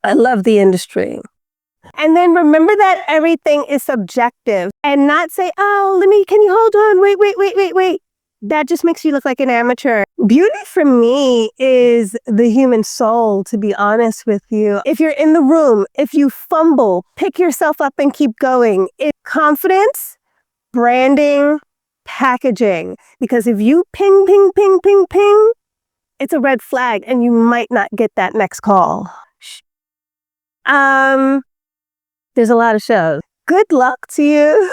I love the industry. And then remember that everything is subjective and not say, oh, can you hold on? Wait. That just makes you look like an amateur. Beauty for me is the human soul, to be honest with you. If you're in the room, if you fumble, pick yourself up and keep going. It's confidence, branding, packaging. Because if you ping, it's a red flag and you might not get that next call. There's a lot of shows. Good luck to you.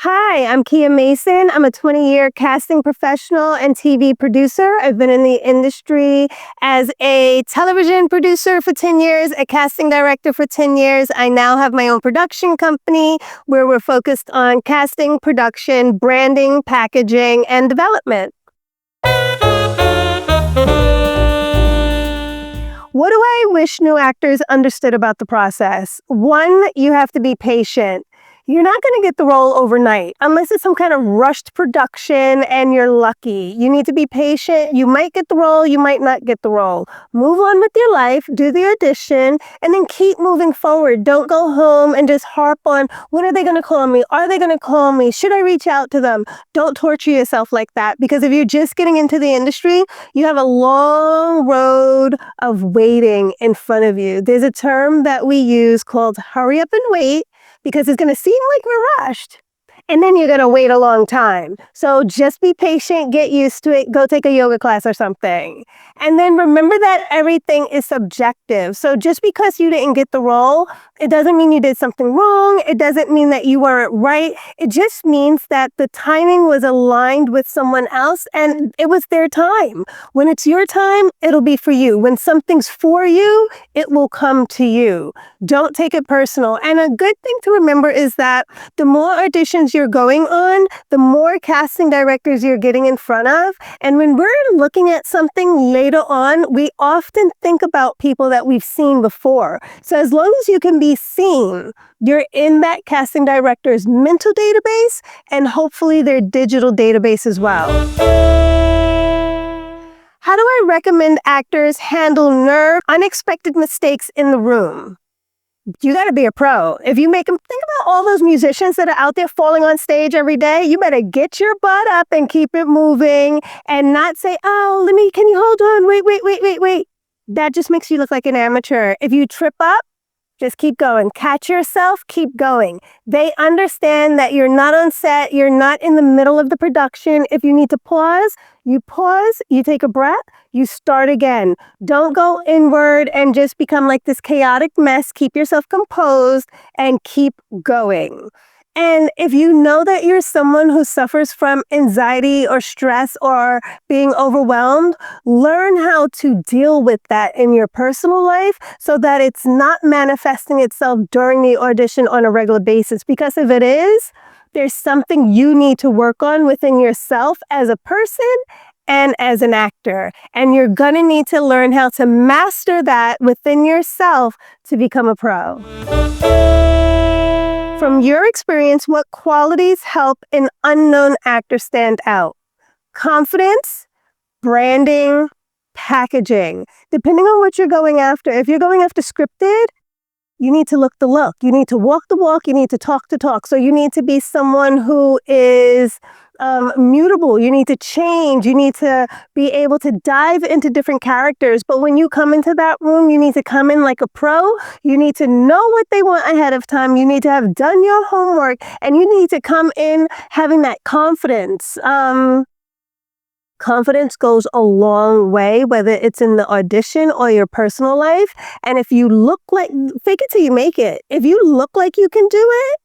Hi, I'm Keya Mason. I'm a 20-year casting professional and TV producer. I've been in the industry as a television producer for 10 years, a casting director for 10 years. I now have my own production company where we're focused on casting, production, branding, packaging, and development. What do I wish new actors understood about the process? One, you have to be patient. You're not going to get the role overnight unless it's some kind of rushed production and you're lucky. You need to be patient. You might get the role, you might not get the role. Move on with your life, do the audition, and then keep moving forward. Don't go home and just harp on, when are they going to call me? Are they going to call me? Should I reach out to them? Don't torture yourself like that, because if you're just getting into the industry, you have a long road of waiting in front of you. There's a term that we use called hurry up and wait, because it's going to seem like we're rushed. And then you're going to wait a long time. So just be patient, get used to it, go take a yoga class or something. And then remember that everything is subjective. So just because you didn't get the role, it doesn't mean you did something wrong. It doesn't mean that you weren't right. It just means that the timing was aligned with someone else and it was their time. When it's your time, it'll be for you. When something's for you, it will come to you. Don't take it personal. And a good thing to remember is that the more auditions you're going on, the more casting directors you're getting in front of. And when we're looking at something later on, we often think about people that we've seen before. So as long as you can be seen, you're in that casting director's mental database and hopefully their digital database as well. How do I recommend actors handle unexpected mistakes in the room? You got to be a pro. If you make them, think about all those musicians that are out there falling on stage every day. You better get your butt up and keep it moving and not say, oh, can you hold on? Wait. That just makes you look like an amateur. If you trip up, just keep going. Catch yourself, keep going. They understand that you're not on set, you're not in the middle of the production. If you need to pause, you take a breath, you start again. Don't go inward and just become like this chaotic mess. Keep yourself composed and keep going. And if you know that you're someone who suffers from anxiety or stress or being overwhelmed, learn how to deal with that in your personal life so that it's not manifesting itself during the audition on a regular basis. Because if it is, there's something you need to work on within yourself as a person and as an actor. And you're going to need to learn how to master that within yourself to become a pro. From your experience, what qualities help an unknown actor stand out? Confidence, branding, packaging. Depending on what you're going after. If you're going after scripted, you need to look the look. You need to walk the walk. You need to talk the talk. So you need to be someone who is mutable. You need to change. You need to be able to dive into different characters. But when you come into that room, you need to come in like a pro. You need to know what they want ahead of time. You need to have done your homework and you need to come in having that confidence. Confidence goes a long way, whether it's in the audition or your personal life. And if you look like, fake it till you make it. If you look like you can do it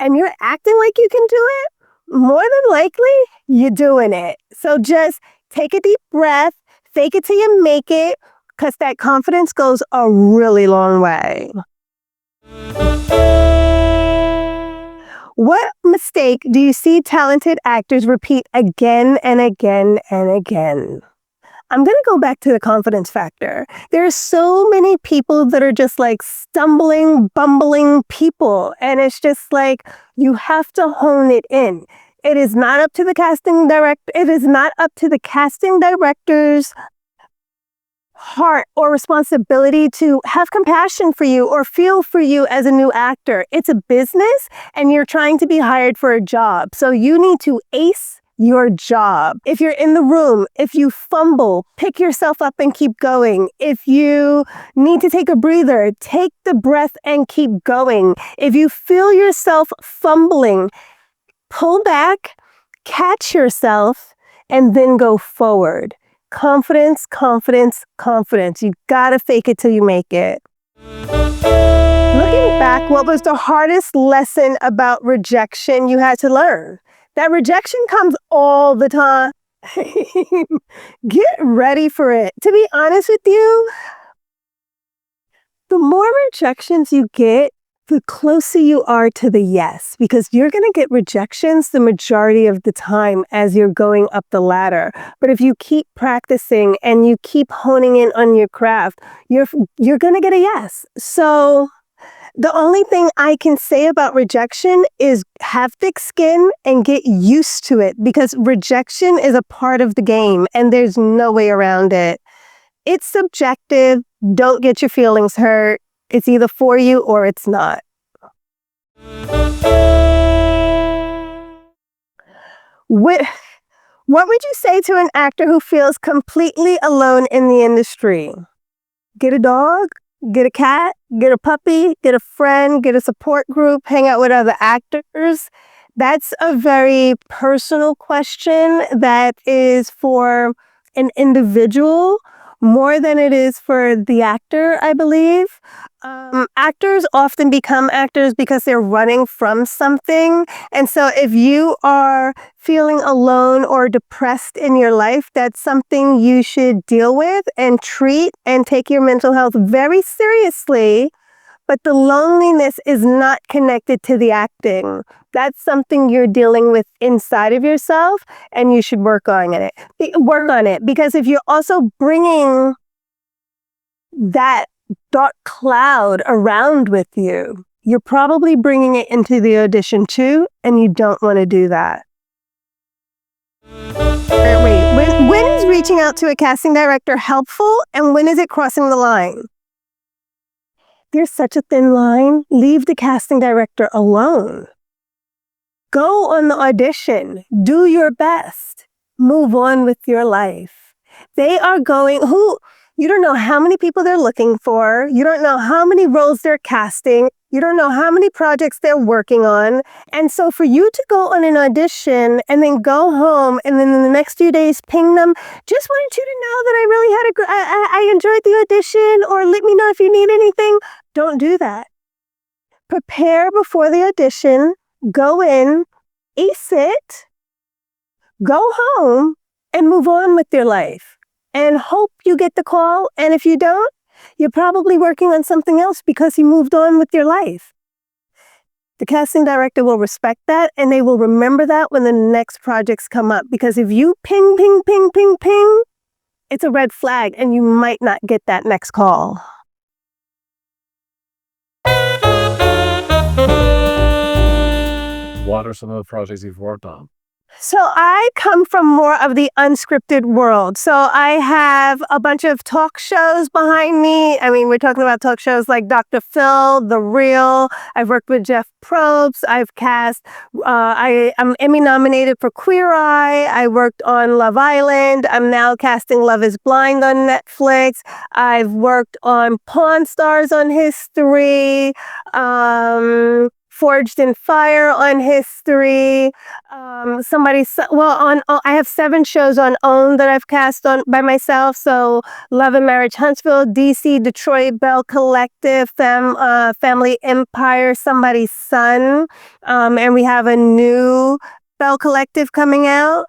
and you're acting like you can do it, more than likely, you're doing it. So just take a deep breath, fake it till you make it, because that confidence goes a really long way. What mistake do you see talented actors repeat again and again and again? I'm going to go back to the confidence factor. There are so many people that are just like stumbling, bumbling people. And it's just like, you have to hone it in. It is not up to the casting director. It is not up to the casting director's heart or responsibility to have compassion for you or feel for you as a new actor. It's a business and you're trying to be hired for a job. So you need to ace your job. If you're in the room, if you fumble, pick yourself up and keep going. If you need to take a breather, take the breath and keep going. If you feel yourself fumbling, pull back, catch yourself, and then go forward. Confidence, confidence, confidence. You gotta fake it till you make it. Looking back, what was the hardest lesson about rejection you had to learn? That rejection comes all the time. Get ready for it. To be honest with you, the more rejections you get, the closer you are to the yes, because you're going to get rejections the majority of the time as you're going up the ladder. But if you keep practicing and you keep honing in on your craft, you're going to get a yes. So the only thing I can say about rejection is have thick skin and get used to it, because rejection is a part of the game and there's no way around it. It's subjective. Don't get your feelings hurt. It's either for you or it's not. What would you say to an actor who feels completely alone in the industry? Get a dog? Get a cat, get a puppy, get a friend, get a support group, hang out with other actors. That's a very personal question that is for an individual more than it is for the actor, I believe. Actors often become actors because they're running from something. And so if you are feeling alone or depressed in your life, that's something you should deal with and treat and take your mental health very seriously. But the loneliness is not connected to the acting. That's something you're dealing with inside of yourself, and you should work on it. Because if you're also bringing that dark cloud around with you, you're probably bringing it into the audition too, and you don't want to do that. Wait, when is reaching out to a casting director helpful, and when is it crossing the line? There's such a thin line. Leave the casting director alone. Go on the audition. Do your best. Move on with your life. They are going, you don't know how many people they're looking for. You don't know how many roles they're casting. You don't know how many projects they're working on. And so for you to go on an audition and then go home and then in the next few days ping them, just wanted you to know that I really I enjoyed the audition, or let me know if you need anything. Don't do that. Prepare before the audition. Go in, ace it, go home, and move on with your life. And hope you get the call. And if you don't, you're probably working on something else because you moved on with your life. The casting director will respect that, and they will remember that when the next projects come up. Because if you ping, ping, ping, ping, ping, it's a red flag, and you might not get that next call. What are some of the projects you've worked on? So I come from more of the unscripted world. So I have a bunch of talk shows behind me. I mean, we're talking about talk shows like Dr. Phil, The Real. I've worked with Jeff Probst. I've cast, I'm Emmy nominated for Queer Eye. I worked on Love Island. I'm now casting Love is Blind on Netflix. I've worked on Pawn Stars on History. Forged in Fire on History. I have 7 shows on OWN that I've cast on by myself. So Love and Marriage Huntsville, DC, Detroit, Bell Collective, Family Empire, Somebody's Son. And we have a new Bell Collective coming out.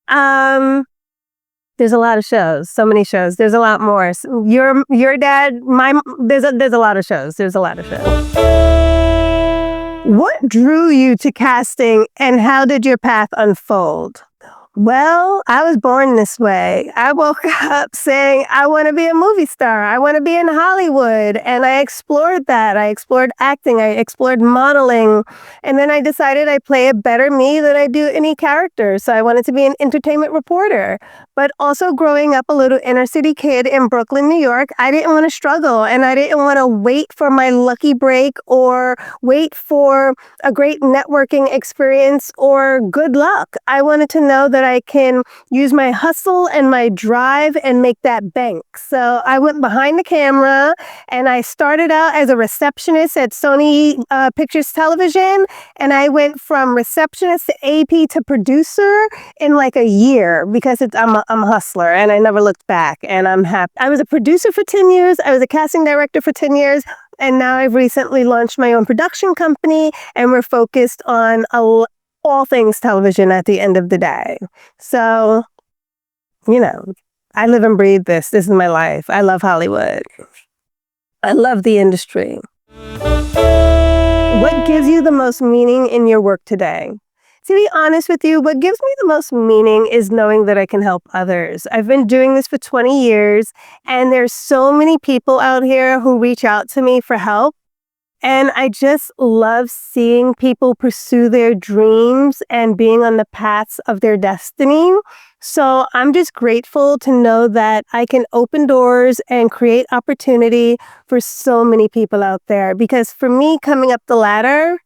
There's a lot of shows, so many shows. There's a lot more. Your dad, there's a lot of shows. There's a lot of shows. What drew you to casting, and how did your path unfold? Well, I was born this way. I woke up saying, I want to be a movie star. I want to be in Hollywood. And I explored that. I explored acting. I explored modeling. And then I decided I play a better me than I do any character. So I wanted to be an entertainment reporter. But also growing up a little inner city kid in Brooklyn, New York, I didn't want to struggle. And I didn't want to wait for my lucky break or wait for a great networking experience or good luck. I wanted to know that I can use my hustle and my drive and make that bank. So I went behind the camera and I started out as a receptionist at Sony Pictures Television. And I went from receptionist to AP to producer in like a year because I'm a hustler and I never looked back and I'm happy. I was a producer for 10 years. I was a casting director for 10 years. And now I've recently launched my own production company and we're focused on all things television at the end of the day. So, I live and breathe this. This is my life. I love Hollywood. I love the industry. What gives you the most meaning in your work today? To be honest with you, what gives me the most meaning is knowing that I can help others. I've been doing this for 20 years, and there's so many people out here who reach out to me for help. And I just love seeing people pursue their dreams and being on the paths of their destiny. So I'm just grateful to know that I can open doors and create opportunity for so many people out there. Because for me, coming up the ladder,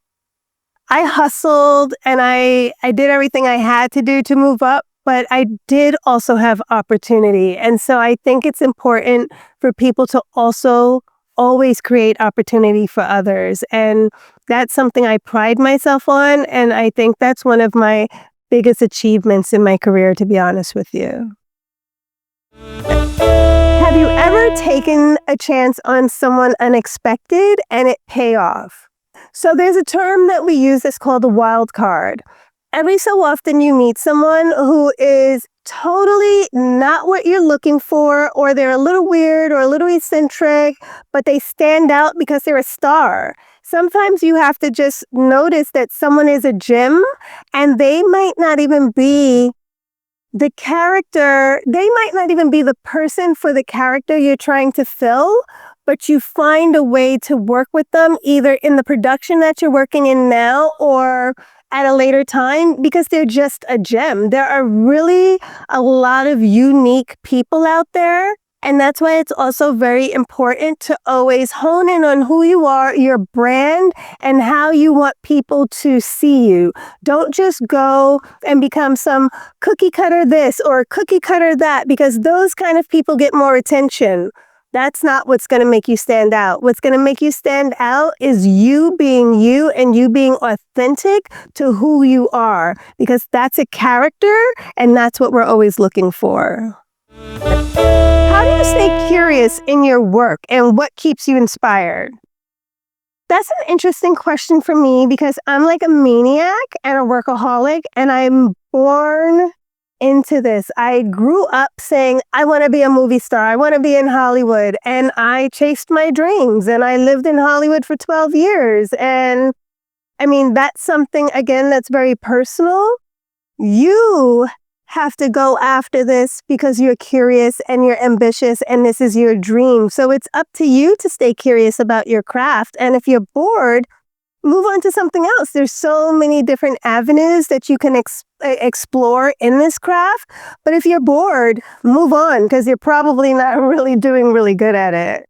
I hustled and I did everything I had to do to move up, but I did also have opportunity. And so I think it's important for people to also always create opportunity for others. And that's something I pride myself on. And I think that's one of my biggest achievements in my career, to be honest with you. Have you ever taken a chance on someone unexpected and it pay off? So there's a term that we use that's called a wild card. Every so often you meet someone who is totally not what you're looking for, or they're a little weird or a little eccentric, but they stand out because they're a star. Sometimes you have to just notice that someone is a gem and they might not even be the character, they might not even be the person for the character you're trying to fill, but you find a way to work with them either in the production that you're working in now or at a later time because they're just a gem. There are really a lot of unique people out there. And that's why it's also very important to always hone in on who you are, your brand, and how you want people to see you. Don't just go and become some cookie cutter this or cookie cutter that, because those kind of people get more attention. That's not what's going to make you stand out. What's going to make you stand out is you being you and you being authentic to who you are, because that's a character and that's what we're always looking for. How do you stay curious in your work and what keeps you inspired? That's an interesting question for me because I'm like a maniac and a workaholic and I'm born into this. I grew up saying, I want to be a movie star. I want to be in Hollywood. And I chased my dreams and I lived in Hollywood for 12 years. And I mean, that's something, again, that's very personal. You have to go after this because you're curious and you're ambitious and this is your dream. So it's up to you to stay curious about your craft. And if you're bored, move on to something else. There's so many different avenues that you can explore in this craft. But if you're bored, move on because you're probably not really doing really good at it.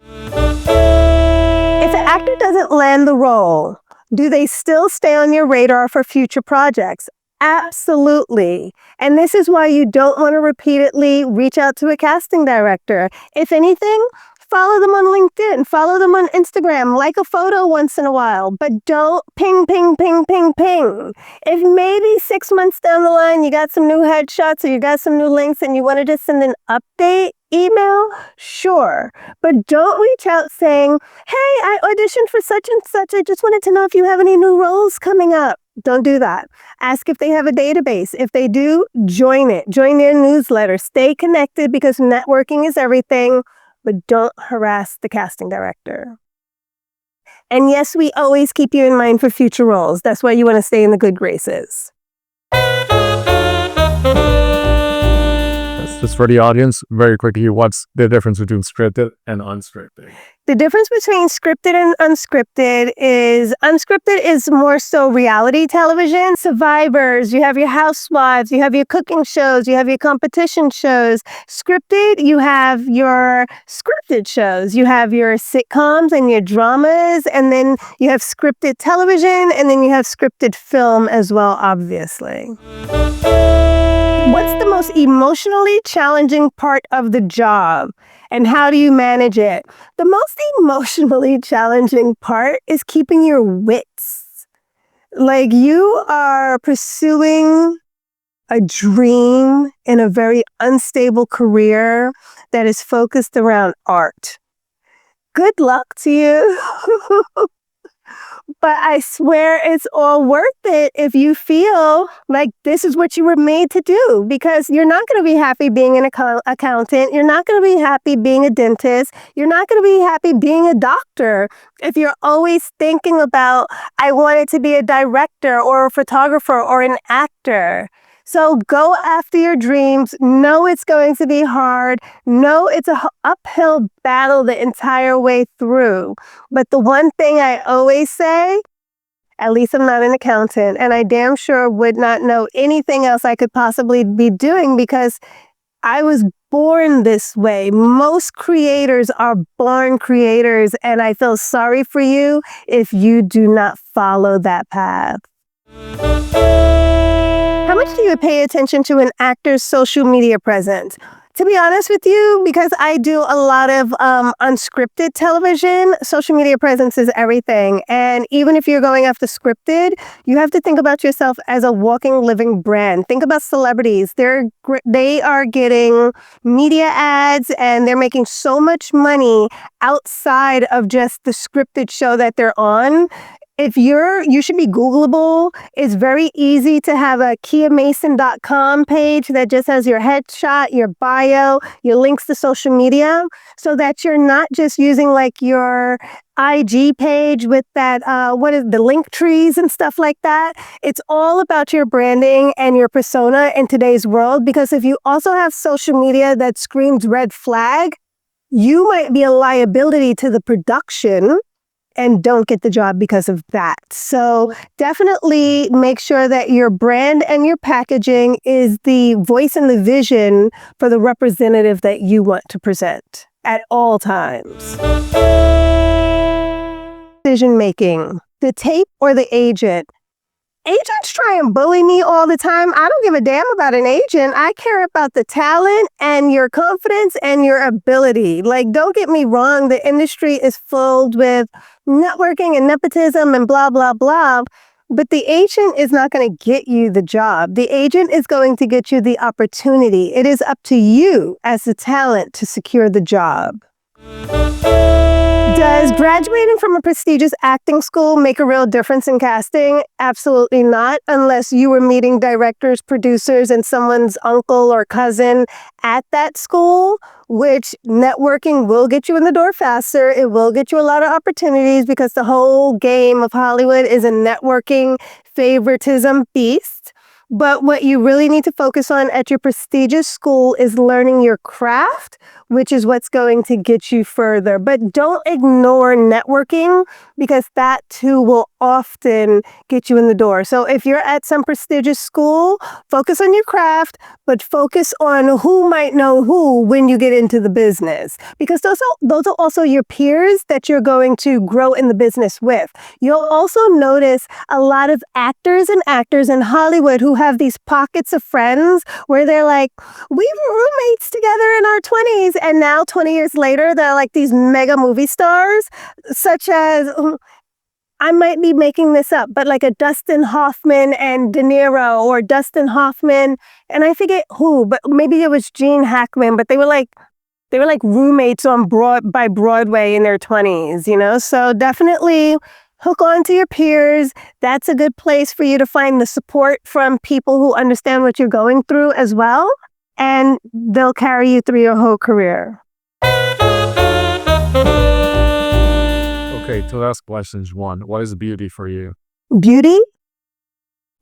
If an actor doesn't land the role, do they still stay on your radar for future projects? Absolutely. And this is why you don't want to repeatedly reach out to a casting director. If anything, follow them on LinkedIn, follow them on Instagram, like a photo once in a while, but don't ping, ping, ping, ping, ping. If maybe 6 months down the line, you got some new headshots or you got some new links and you want to just send an update email, sure. But don't reach out saying, hey, I auditioned for such and such. I just wanted to know if you have any new roles coming up. Don't do that. Ask if they have a database. If they do, join it. Join their newsletter. Stay connected because networking is everything, but don't harass the casting director. And yes, we always keep you in mind for future roles. That's why you want to stay in the good graces. Just for the audience, very quickly, what's the difference between scripted and unscripted? The difference between scripted and unscripted is more so reality television. Survivors, you have your housewives, you have your cooking shows, you have your competition shows. Scripted, you have your scripted shows. You have your sitcoms and your dramas, and then you have scripted television, and then you have scripted film as well, obviously. What's the most emotionally challenging part of the job, and how do you manage it? The most emotionally challenging part is keeping your wits. Like, you are pursuing a dream in a very unstable career that is focused around art. Good luck to you. But I swear it's all worth it if you feel like this is what you were made to do, because you're not going to be happy being an accountant. You're not going to be happy being a dentist. You're not going to be happy being a doctor if you're always thinking about, I wanted to be a director or a photographer or an actor. So go after your dreams. Know it's going to be hard. Know it's an uphill battle the entire way through. But the one thing I always say, at least I'm not an accountant, and I damn sure would not know anything else I could possibly be doing, because I was born this way. Most creators are born creators, and I feel sorry for you if you do not follow that path. How much do you pay attention to an actor's social media presence? To be honest with you, because I do a lot of unscripted television, social media presence is everything. And even if you're going after scripted, you have to think about yourself as a walking, living brand. Think about celebrities. They are getting media ads, and they're making so much money outside of just the scripted show that they're on. You should be Googleable. It's very easy to have a KeyaMason.com page that just has your headshot, your bio, your links to social media, so that you're not just using like your IG page with that, the link trees and stuff like that. It's all about your branding and your persona in today's world, because if you also have social media that screams red flag, you might be a liability to the production and don't get the job because of that. So definitely make sure that your brand and your packaging is the voice and the vision for the representative that you want to present at all times. Decision making, the tape or the agent. Agents try and bully me all the time. I don't give a damn about an agent. I care about the talent and your confidence and your ability. Like, don't get me wrong, the industry is filled with networking and nepotism and blah, blah, blah. But the agent is not going to get you the job. The agent is going to get you the opportunity. It is up to you as the talent to secure the job. Does graduating from a prestigious acting school make a real difference in casting? Absolutely not, unless you were meeting directors, producers, and someone's uncle or cousin at that school, which networking will get you in the door faster. It will get you a lot of opportunities, because the whole game of Hollywood is a networking favoritism beast. But what you really need to focus on at your prestigious school is learning your craft, which is what's going to get you further. But don't ignore networking, because that too will often get you in the door. So if you're at some prestigious school, focus on your craft, but focus on who might know who when you get into the business, because those are also your peers that you're going to grow in the business with. You'll also notice a lot of actors in Hollywood who have these pockets of friends where they're like, we were roommates together in our 20s, and now 20 years later, they're like these mega movie stars, such as, I might be making this up, but like a Dustin Hoffman and De Niro, or Dustin Hoffman, and I forget who, but maybe it was Gene Hackman, but they were like roommates by Broadway in their 20s, you know? So definitely hook on to your peers. That's a good place for you to find the support from people who understand what you're going through as well, and they'll carry you through your whole career. Okay, two last questions. One, what is beauty for you? Beauty?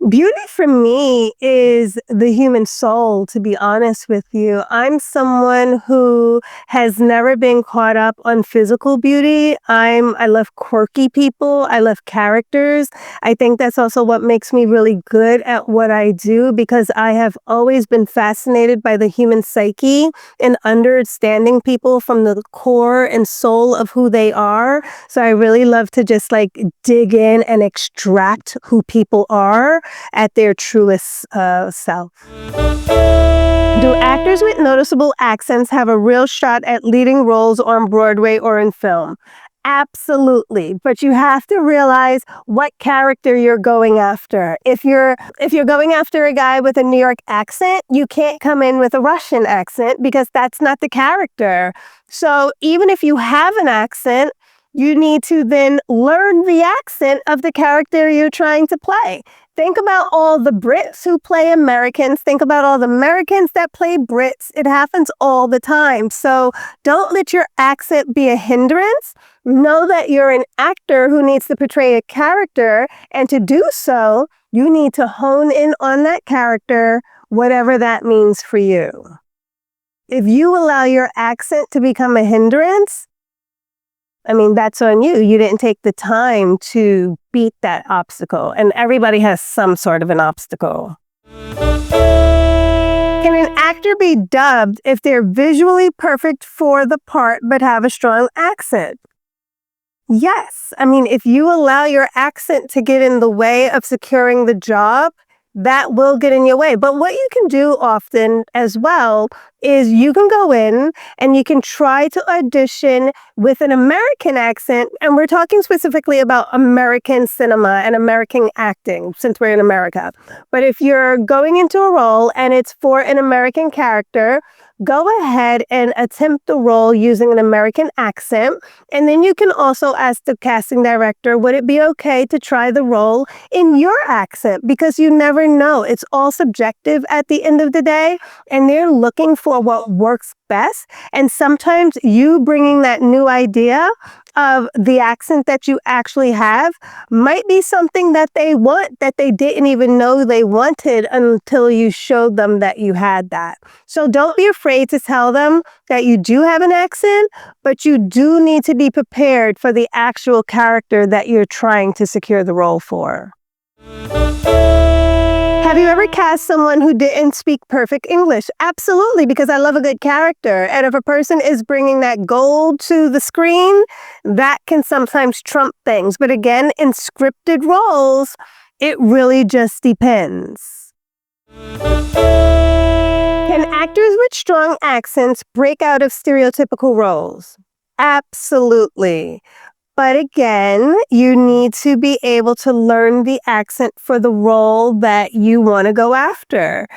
Beauty for me is the human soul, to be honest with you. I'm someone who has never been caught up on physical beauty. I love quirky people. I love characters. I think that's also what makes me really good at what I do because I have always been fascinated by the human psyche and understanding people from the core and soul of who they are. So I really love to just like dig in and extract who people are at their truest self. Do actors with noticeable accents have a real shot at leading roles on Broadway or in film? Absolutely, but you have to realize what character you're going after. If you're going after a guy with a New York accent, you can't come in with a Russian accent because that's not the character. So even if you have an accent, you need to then learn the accent of the character you're trying to play. Think about all the Brits who play Americans. Think about all the Americans that play Brits. It happens all the time. So don't let your accent be a hindrance. Know that you're an actor who needs to portray a character. And to do so, you need to hone in on that character, whatever that means for you. If you allow your accent to become a hindrance, that's on you. You didn't take the time to beat that obstacle. And everybody has some sort of an obstacle. Can an actor be dubbed if they're visually perfect for the part but have a strong accent? Yes. If you allow your accent to get in the way of securing the job, that will get in your way. But what you can do often as well is you can go in and you can try to audition with an American accent. And we're talking specifically about American cinema and American acting since we're in America. But if you're going into a role and it's for an American character, go ahead and attempt the role using an American accent. And then you can also ask the casting director, would it be okay to try the role in your accent? Because you never know. It's all subjective at the end of the day. And they're looking for what works best. And sometimes you bringing that new idea of the accent that you actually have might be something that they want that they didn't even know they wanted until you showed them that you had that. So don't be afraid to tell them that you do have an accent, but you do need to be prepared for the actual character that you're trying to secure the role for. Have you ever cast someone who didn't speak perfect English? Absolutely, because I love a good character. And if a person is bringing that gold to the screen, that can sometimes trump things. But again, in scripted roles, it really just depends. Can actors with strong accents break out of stereotypical roles? Absolutely. But again, you need to be able to learn the accent for the role that you want to go after.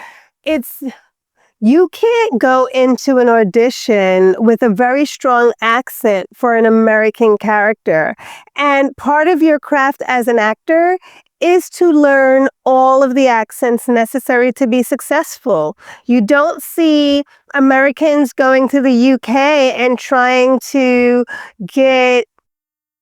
You can't go into an audition with a very strong accent for an American character. And part of your craft as an actor is to learn all of the accents necessary to be successful. You don't see Americans going to the UK and trying to get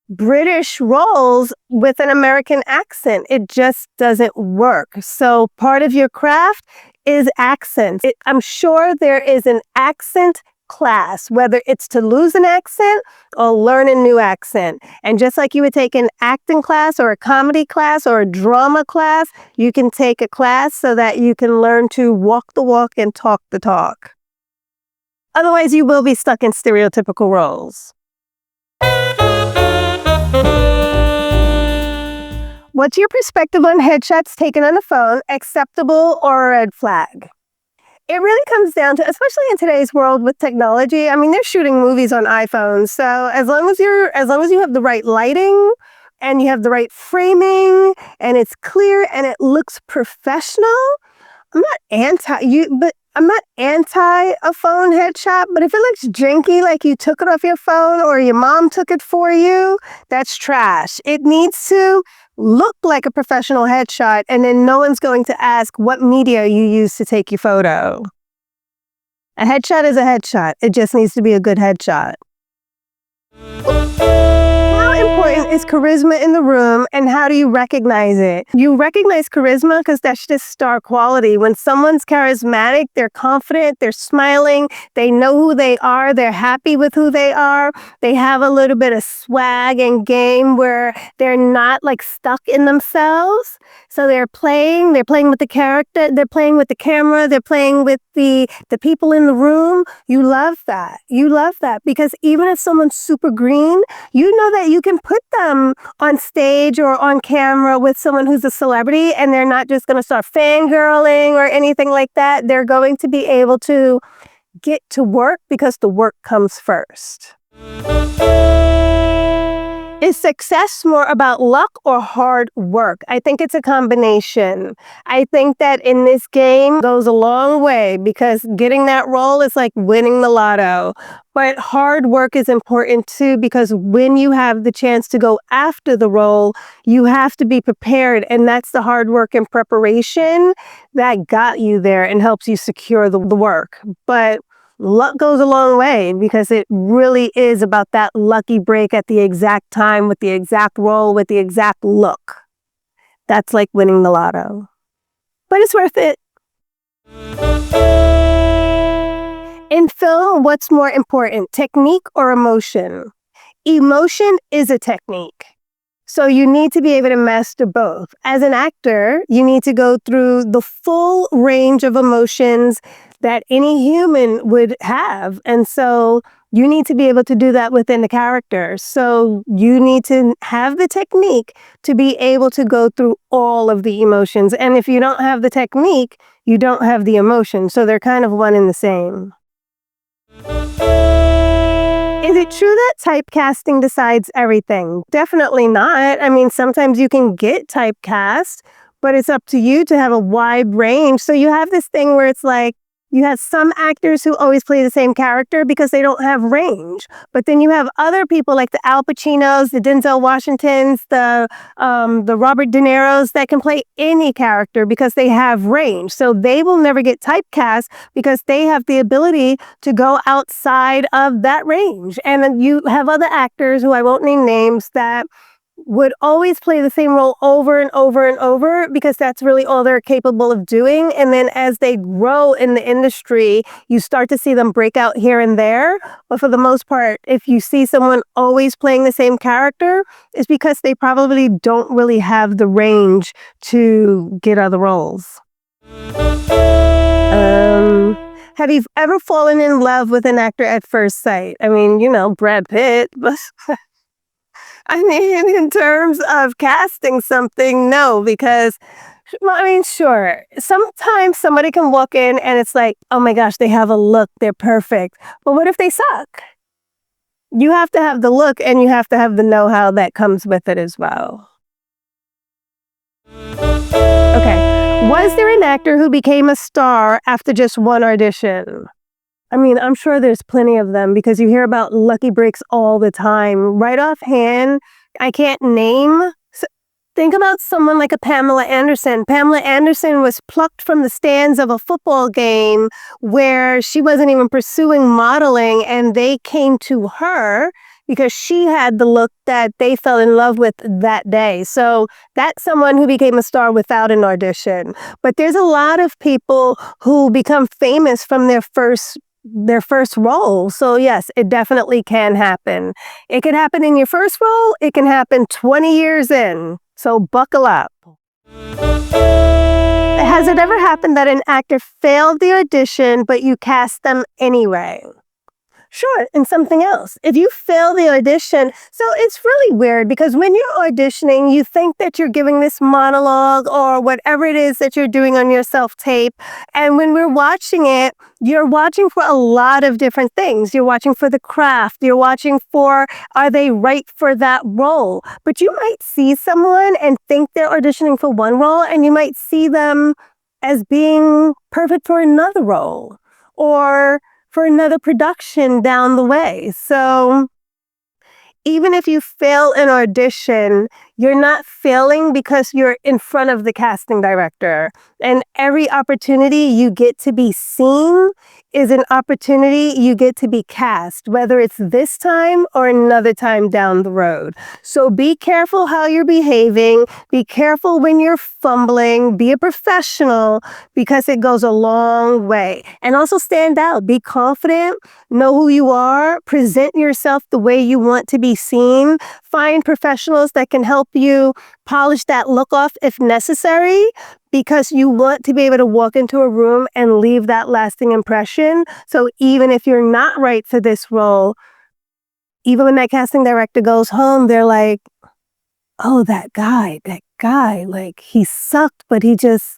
British roles with an American accent. It just doesn't work. So part of your craft is accents. I'm sure there is an accent class, whether it's to lose an accent or learn a new accent. And just like you would take an acting class or a comedy class or a drama class, you can take a class so that you can learn to walk the walk and talk the talk. Otherwise, you will be stuck in stereotypical roles. What's your perspective on headshots taken on the phone, acceptable or a red flag? It really comes down to, especially in today's world with technology, they're shooting movies on iPhones. So as long as you have the right lighting and you have the right framing and it's clear and it looks professional, I'm not anti a phone headshot, but if it looks janky, like you took it off your phone or your mom took it for you, that's trash. It needs to look like a professional headshot, and then no one's going to ask what media you use to take your photo. A headshot is a headshot. It just needs to be a good headshot. How important is charisma in the room, and how do you recognize it? You recognize charisma because that's just star quality. When someone's charismatic, they're confident, they're smiling, they know who they are, they're happy with who they are, they have a little bit of swag and game where they're not like stuck in themselves. So they're playing with the character, they're playing with the camera, they're playing with the people in the room. You love that. You love that because even if someone's super green, you know that you can put them on stage or on camera with someone who's a celebrity and they're not just going to start fangirling or anything like that. They're going to be able to get to work because the work comes first. Is success more about luck or hard work? I think it's a combination. I think that in this game goes a long way because getting that role is like winning the lotto. But hard work is important too because when you have the chance to go after the role, you have to be prepared. And that's the hard work and preparation that got you there and helps you secure the work. But luck goes a long way because it really is about that lucky break at the exact time with the exact role, with the exact look. That's like winning the lotto. But it's worth it. In film, what's more important, technique or emotion? Emotion is a technique. So you need to be able to master both. As an actor, you need to go through the full range of emotions that any human would have. And so you need to be able to do that within the character. So you need to have the technique to be able to go through all of the emotions. And if you don't have the technique, you don't have the emotion. So they're kind of one and the same. Is it true that typecasting decides everything? Definitely not. I mean, sometimes you can get typecast, but it's up to you to have a wide range. So you have this thing where it's like, you have some actors who always play the same character because they don't have range. But then you have other people like the Al Pacinos, the Denzel Washingtons, the Robert De Niros that can play any character because they have range. So they will never get typecast because they have the ability to go outside of that range. And then you have other actors who I won't name names that would always play the same role over and over and over because that's really all they're capable of doing. And then as they grow in the industry, you start to see them break out here and there. But for the most part, if you see someone always playing the same character, it's because they probably don't really have the range to get other roles. Have you ever fallen in love with an actor at first sight? I mean, you know, Brad Pitt, but I mean, in terms of casting something, no, because, well, I mean, sure, sometimes somebody can walk in and it's like, oh my gosh, they have a look, they're perfect. But what if they suck? You have to have the look and you have to have the know-how that comes with it as well. Okay, was there an actor who became a star after just one audition? I mean, I'm sure there's plenty of them because you hear about lucky breaks all the time. Right offhand, I can't name. Think about someone like a Pamela Anderson. Pamela Anderson was plucked from the stands of a football game where she wasn't even pursuing modeling, and they came to her because she had the look that they fell in love with that day. So that's someone who became a star without an audition. But there's a lot of people who become famous from their first role. So yes, it definitely can happen. It can happen in your first role. It can happen 20 years in. So buckle up. Has it ever happened that an actor failed the audition, but you cast them anyway? Sure, and something else. If you fail the audition, so it's really weird because when you're auditioning, you think that you're giving this monologue or whatever it is that you're doing on your self-tape. And when we're watching it, you're watching for a lot of different things. You're watching for the craft. You're watching for, are they right for that role? But you might see someone and think they're auditioning for one role, and you might see them as being perfect for another role or for another production down the way. So even if you fail an audition, You're not failing because you're in front of the casting director. And every opportunity you get to be seen is an opportunity you get to be cast, whether it's this time or another time down the road. So be careful how you're behaving. Be careful when you're fumbling. Be a professional because it goes a long way. And also stand out. Be confident. Know who you are. Present yourself the way you want to be seen. Find professionals that can help you polish that look off if necessary, because you want to be able to walk into a room and leave that lasting impression. So even if you're not right for this role, even when that casting director goes home, they're like, oh, that guy, like he sucked, but he just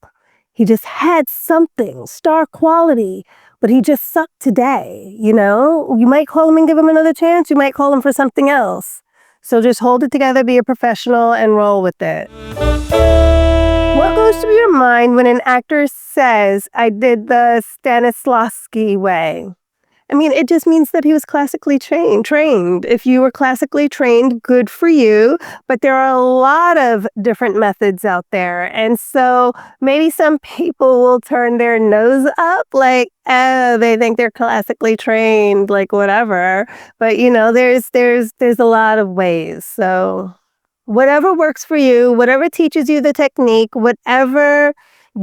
had something, star quality, but he just sucked today, you know? You might call him and give him another chance. You might call him for something else. So just hold it together, be a professional, and roll with it. What goes through your mind when an actor says, I did the Stanislavski way? I mean, it just means that he was classically trained. If you were classically trained, good for you. But there are a lot of different methods out there. And so maybe some people will turn their nose up like, oh, they think they're classically trained, like whatever. But, you know, there's a lot of ways. So whatever works for you, whatever teaches you the technique, whatever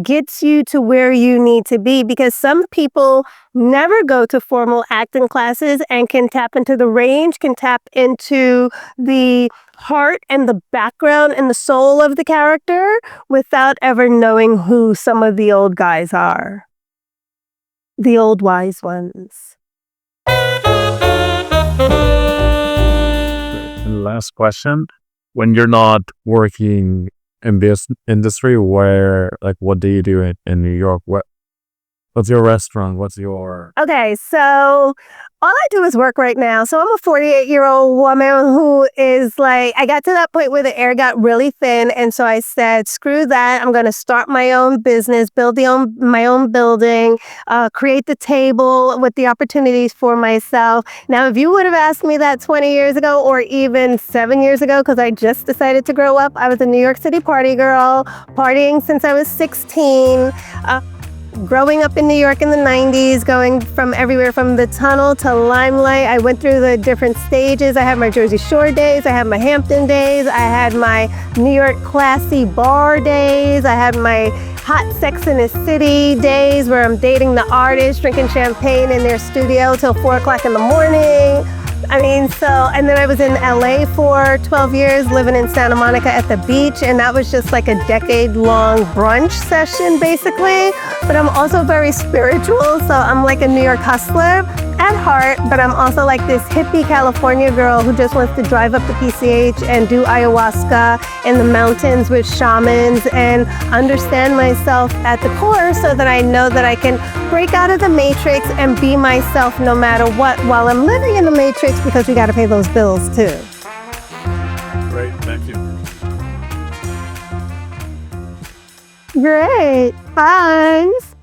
gets you to where you need to be, because some people never go to formal acting classes and can tap into the range, can tap into the heart and the background and the soul of the character without ever knowing who some of the old guys are. The old wise ones. And last question. When you're not working in this industry, what do you do in New York? What's your restaurant? What's your... Okay, so all I do is work right now. So I'm a 48-year-old woman who is like, I got to that point where the air got really thin. And so I said, screw that. I'm going to start my own business, build my own building, create the table with the opportunities for myself. Now, if you would have asked me that 20 years ago or even 7 years ago, because I just decided to grow up, I was a New York City party girl, partying since I was 16. Growing up in New York in the 90s, going from everywhere from the Tunnel to Limelight, I went through the different stages. I had my Jersey Shore days, I had my Hampton days, I had my New York classy bar days, I had my hot Sex in the City days where I'm dating the artists, drinking champagne in their studio till 4 o'clock in the morning. I mean, and then I was in LA for 12 years, living in Santa Monica at the beach, and that was just like a decade-long brunch session, basically. But I'm also very spiritual, so I'm like a New York hustler at heart, but I'm also like this hippie California girl who just wants to drive up to PCH and do ayahuasca in the mountains with shamans and understand myself at the core so that I know that I can break out of the matrix and be myself no matter what while I'm living in the matrix, because we got to pay those bills too. Great, thank you. Great, thanks.